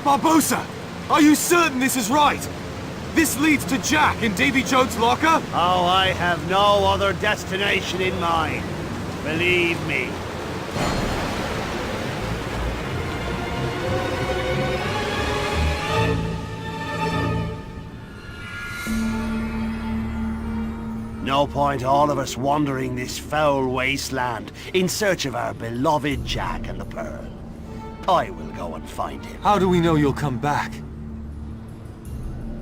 Barbossa! Are you certain this is right? This leads to Jack in Davy Jones' locker? Oh, I have no other destination in mind. Believe me. No point all of us wandering this foul wasteland in search of our beloved Jack and the Pearl. I will go and find him. How do we know you'll come back?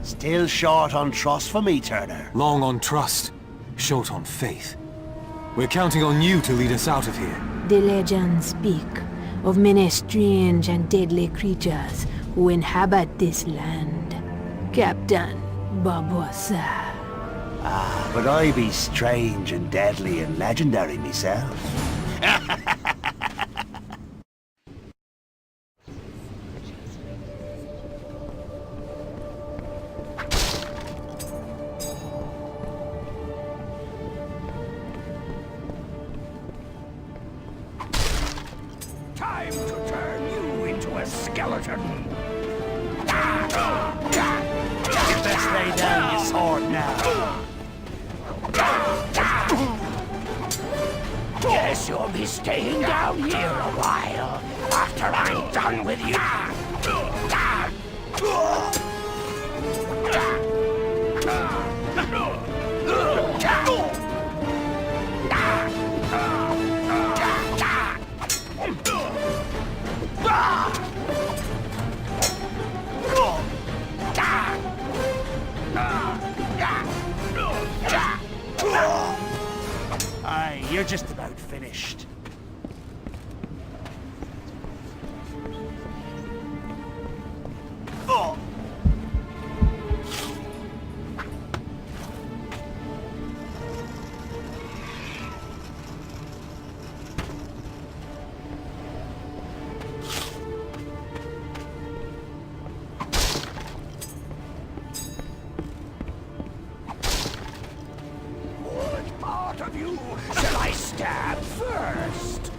Still short on trust for me, Turner. Long on trust, short on faith. We're counting on you to lead us out of here. The legends speak of many strange and deadly creatures who inhabit this land. Captain Barbossa. Ah, but I be strange and deadly and legendary myself. Time to turn you into a skeleton. You best lay down your sword now. Guess you'll be staying down here a while after I'm done with you. Aye, you're just about finished. Oh. What part of you shall I stab first?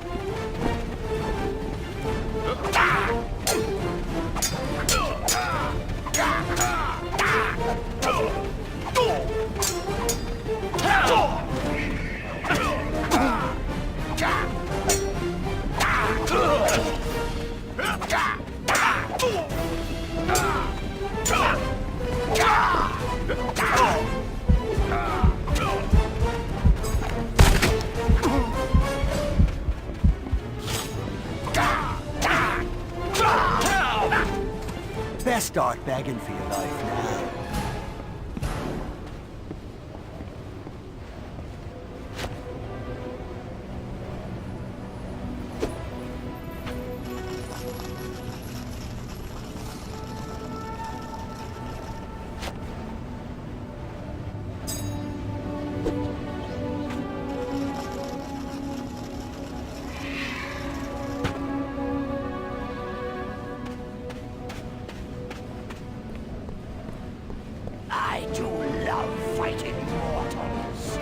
Best start begging for your life now. I do love fighting mortals.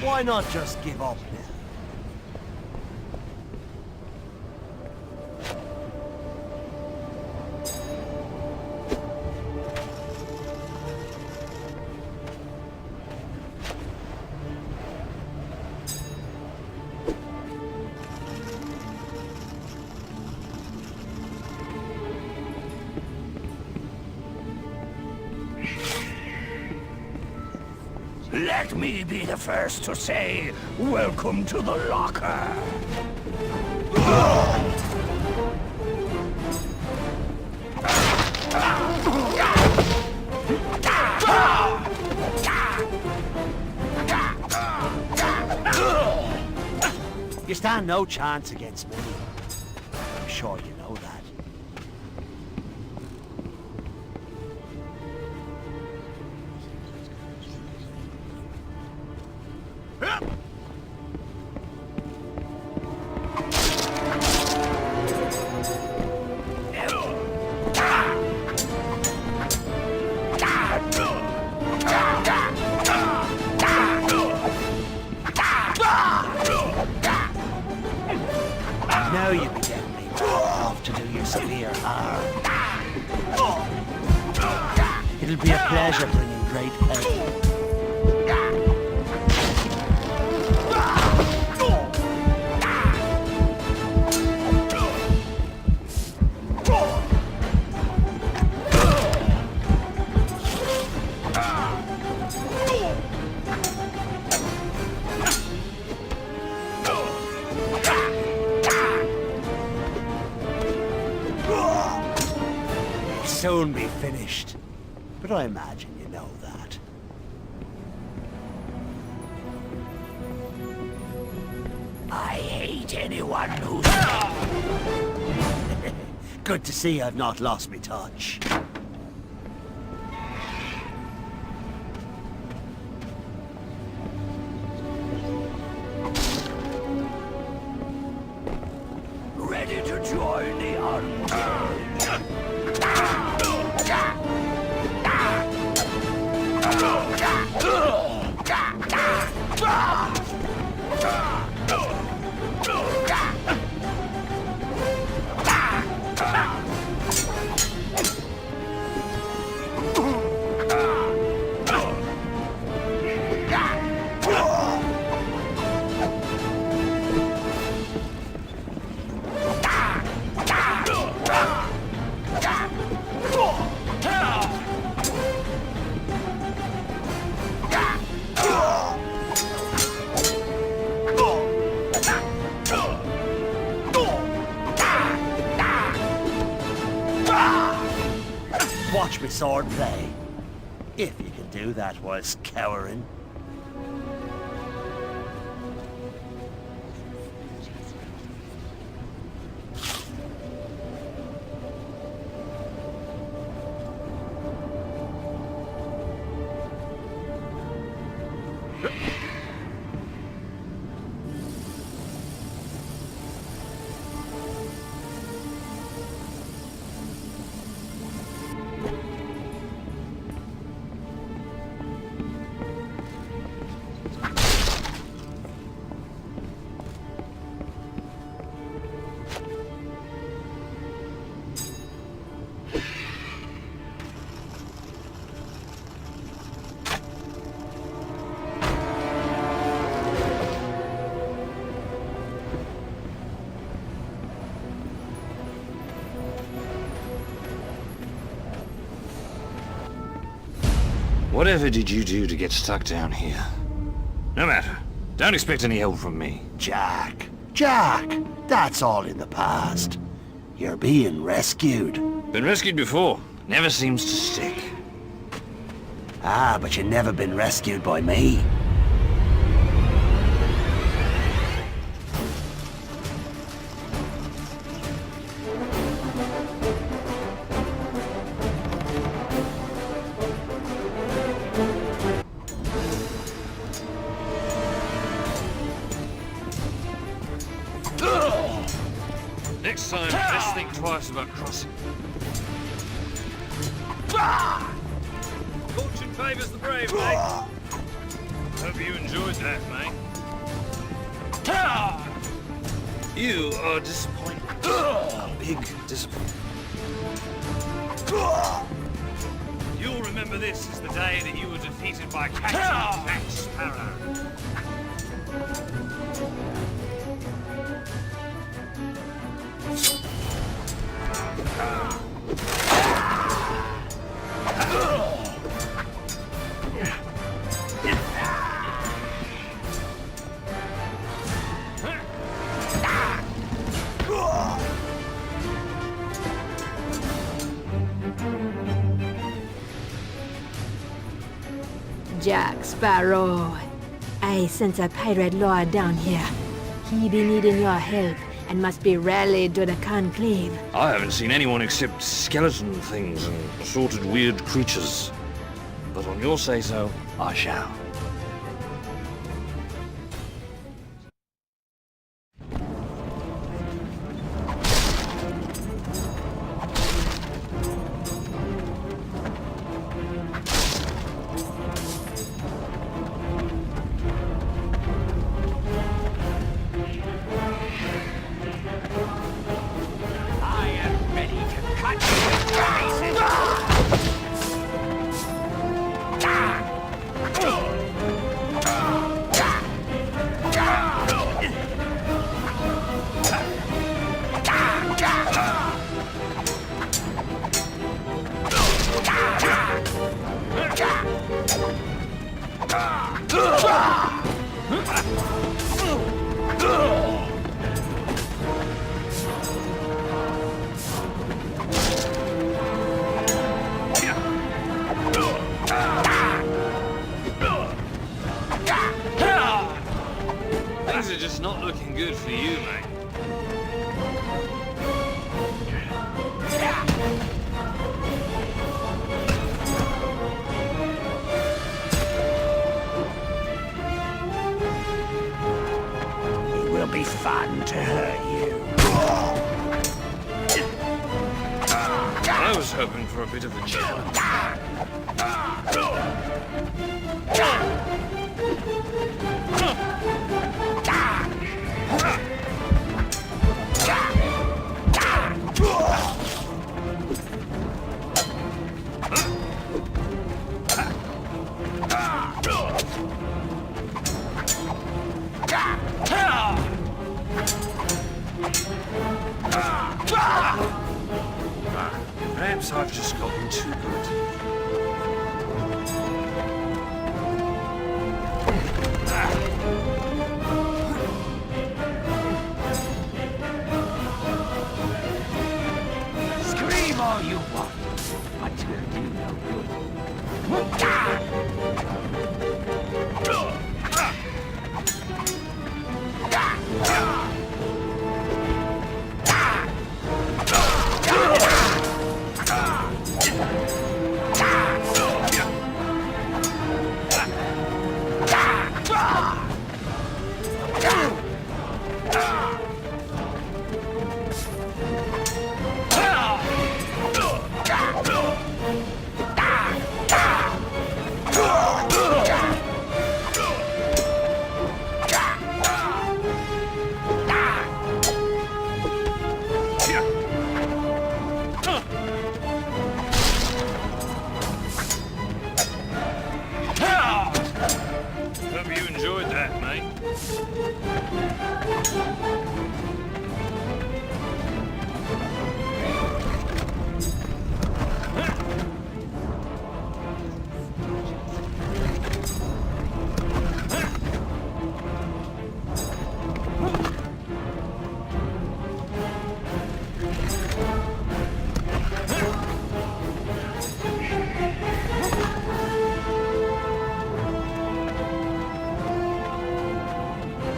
Why not just give up now? Let me be the first to say, welcome to the locker. You stand no chance against me. I'm sure you know that. Now you can get me off to do you severe harm. It'll be a pleasure bringing great pain. Soon be finished. But I imagine you know that. I hate anyone who... Good to see I've not lost me touch. ready to join the undead. Watch me sword play. If you can do that whilst cowering. Whatever did you do to get stuck down here? No matter. Don't expect any help from me. Jack, that's all in the past. You're being rescued. Been rescued before. Never seems to stick. Ah, but you've never been rescued by me. Next time, let's think twice about crossing. Fortune favors the brave, mate. Hope you enjoyed that, mate. You are disappointed. A big disappointment. You'll remember this as the day that you were defeated by Captain Jack Sparrow. Jack Sparrow. I sense a pirate lord down here. He be needing your help and must be rallied to the conclave. I haven't seen anyone except skeleton things and assorted weird creatures. But on your say-so, I shall. I am ready to cut you to pieces. Things are just not looking good for you, mate. It will be fun to hurt you. I was hoping for a bit of a challenge. Perhaps I've just gotten too good. Scream all you want, but will do no good. Hope you enjoyed that, mate.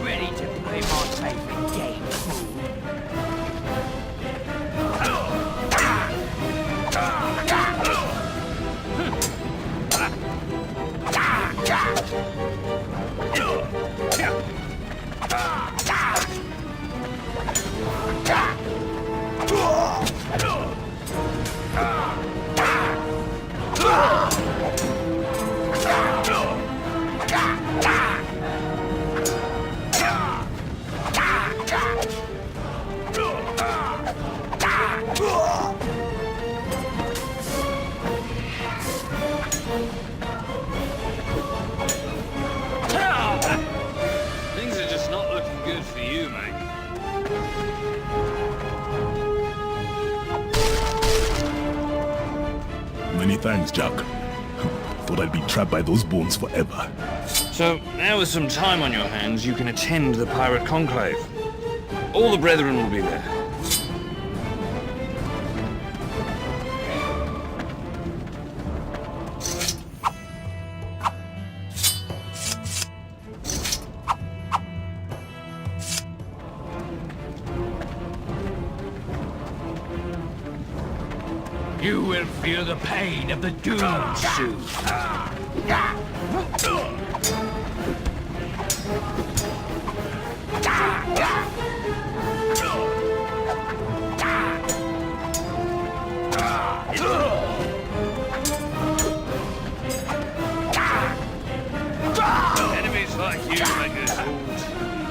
Ready to play my favorite game, fool. Things are just not looking good for you, mate. Many thanks, Jack. Thought I'd be trapped by those bones forever. So, now with some time on your hands, you can attend the pirate conclave. All the brethren will be there. You will feel the pain of the duel soon. Enemies like you make it all too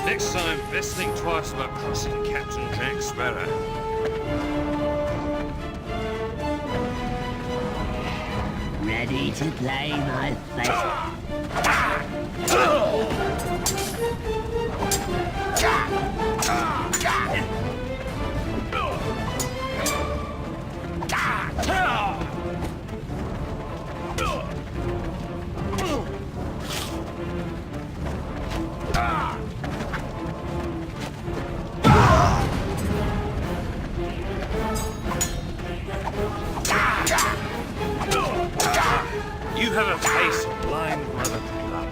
Next time, best think twice about crossing Captain Jack Sparrow. Ready to play my favorite. You have a face of blind brotherly love.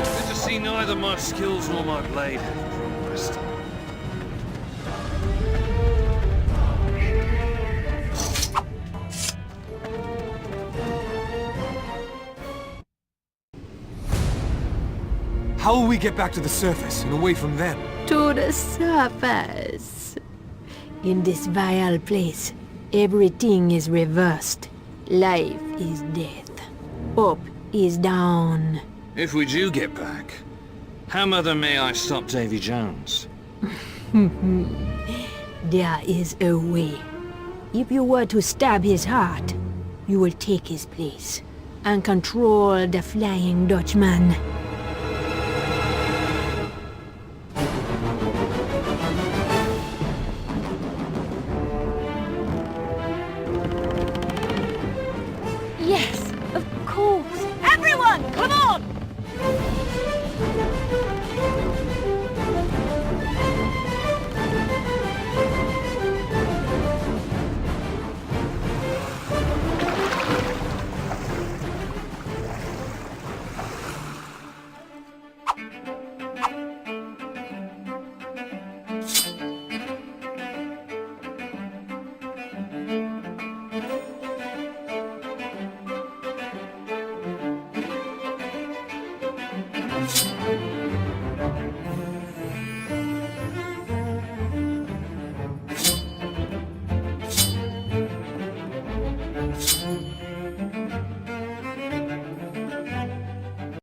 Good to see neither my skills nor my blade have progressed. How will we get back to the surface and away from them? To the surface. In this vile place, everything is reversed. Life is death. Up is down. If we do get back, how mother may I stop Davy Jones? There is a way. If you were to stab his heart, you will take his place and control the Flying Dutchman.